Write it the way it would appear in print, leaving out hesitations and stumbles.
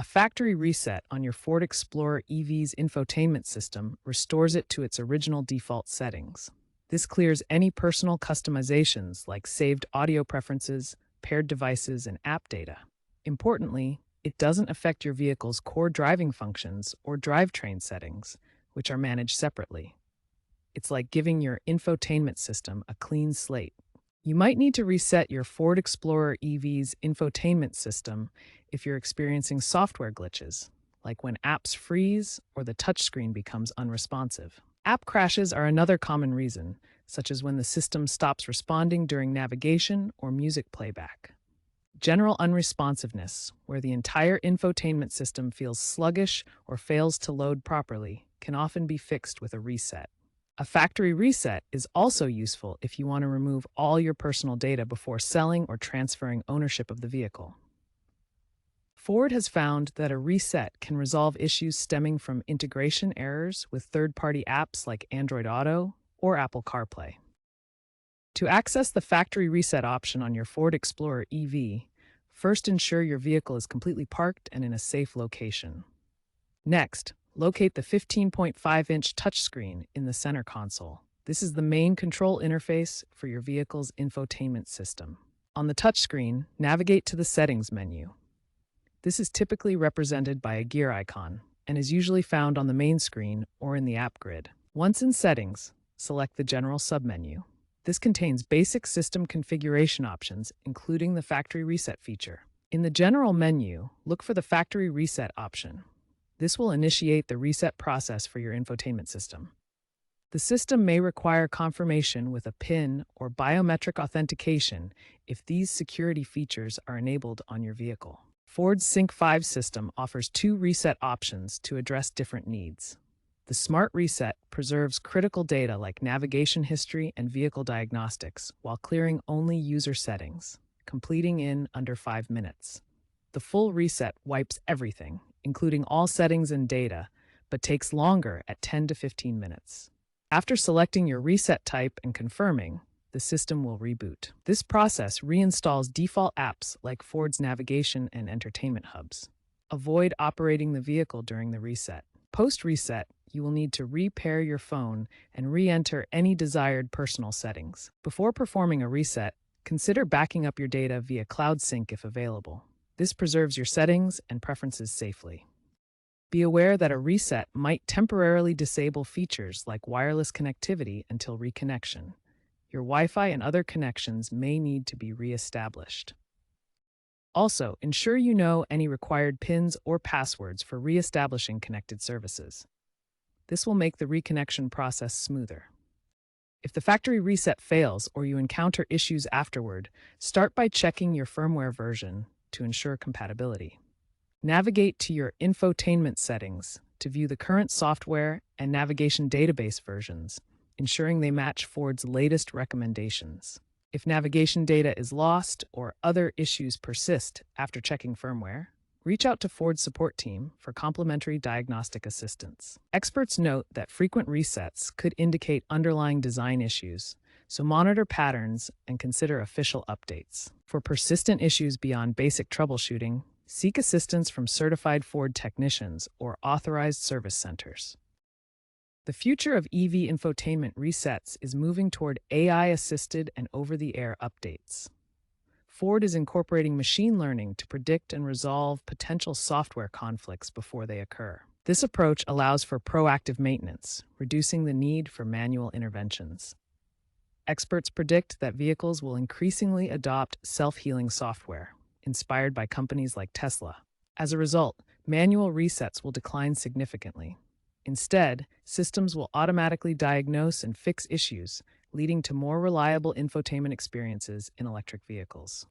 A factory reset on your Ford Explorer EV's infotainment system restores it to its original default settings. This clears any personal customizations like saved audio preferences, paired devices, and app data. Importantly, it doesn't affect your vehicle's core driving functions or drivetrain settings, which are managed separately. It's like giving your infotainment system a clean slate. You might need to reset your Ford Explorer EV's infotainment system if you're experiencing software glitches, like when apps freeze or the touchscreen becomes unresponsive. App crashes are another common reason, such as when the system stops responding during navigation or music playback. General unresponsiveness, where the entire infotainment system feels sluggish or fails to load properly, can often be fixed with a reset. A factory reset is also useful if you want to remove all your personal data before selling or transferring ownership of the vehicle. Ford has found that a reset can resolve issues stemming from integration errors with third-party apps like Android Auto or Apple CarPlay. To access the factory reset option on your Ford Explorer EV, first ensure your vehicle is completely parked and in a safe location. Next, locate the 15.5-inch touchscreen in the center console. This is the main control interface for your vehicle's infotainment system. On the touchscreen, navigate to the Settings menu. This is typically represented by a gear icon and is usually found on the main screen or in the app grid. Once in Settings, select the General submenu. This contains basic system configuration options, including the factory reset feature. In the General menu, look for the Factory Reset option. This will initiate the reset process for your infotainment system. The system may require confirmation with a PIN or biometric authentication if these security features are enabled on your vehicle. Ford's Sync 5 system offers two reset options to address different needs. The Smart Reset preserves critical data like navigation history and vehicle diagnostics while clearing only user settings, completing in under 5 minutes. The Full Reset wipes everything, including all settings and data, but takes longer at 10 to 15 minutes. After selecting your reset type and confirming, the system will reboot. This process reinstalls default apps like Ford's navigation and entertainment hubs. Avoid operating the vehicle during the reset. Post-reset, you will need to repair your phone and re-enter any desired personal settings. Before performing a reset, consider backing up your data via Cloud Sync if available. This preserves your settings and preferences safely. Be aware that a reset might temporarily disable features like wireless connectivity until reconnection. Your Wi-Fi and other connections may need to be re-established. Also, ensure you know any required PINs or passwords for re-establishing connected services. This will make the reconnection process smoother. If the factory reset fails or you encounter issues afterward, start by checking your firmware version to ensure compatibility. Navigate to your infotainment settings to view the current software and navigation database versions, ensuring they match Ford's latest recommendations. If navigation data is lost or other issues persist after checking firmware, reach out to Ford's support team for complimentary diagnostic assistance. Experts note that frequent resets could indicate underlying design issues, so monitor patterns and consider official updates. For persistent issues beyond basic troubleshooting, seek assistance from certified Ford technicians or authorized service centers. The future of EV infotainment resets is moving toward AI-assisted and over-the-air updates. Ford is incorporating machine learning to predict and resolve potential software conflicts before they occur. This approach allows for proactive maintenance, reducing the need for manual interventions. Experts predict that vehicles will increasingly adopt self-healing software, inspired by companies like Tesla. As a result, manual resets will decline significantly. Instead, systems will automatically diagnose and fix issues, leading to more reliable infotainment experiences in electric vehicles.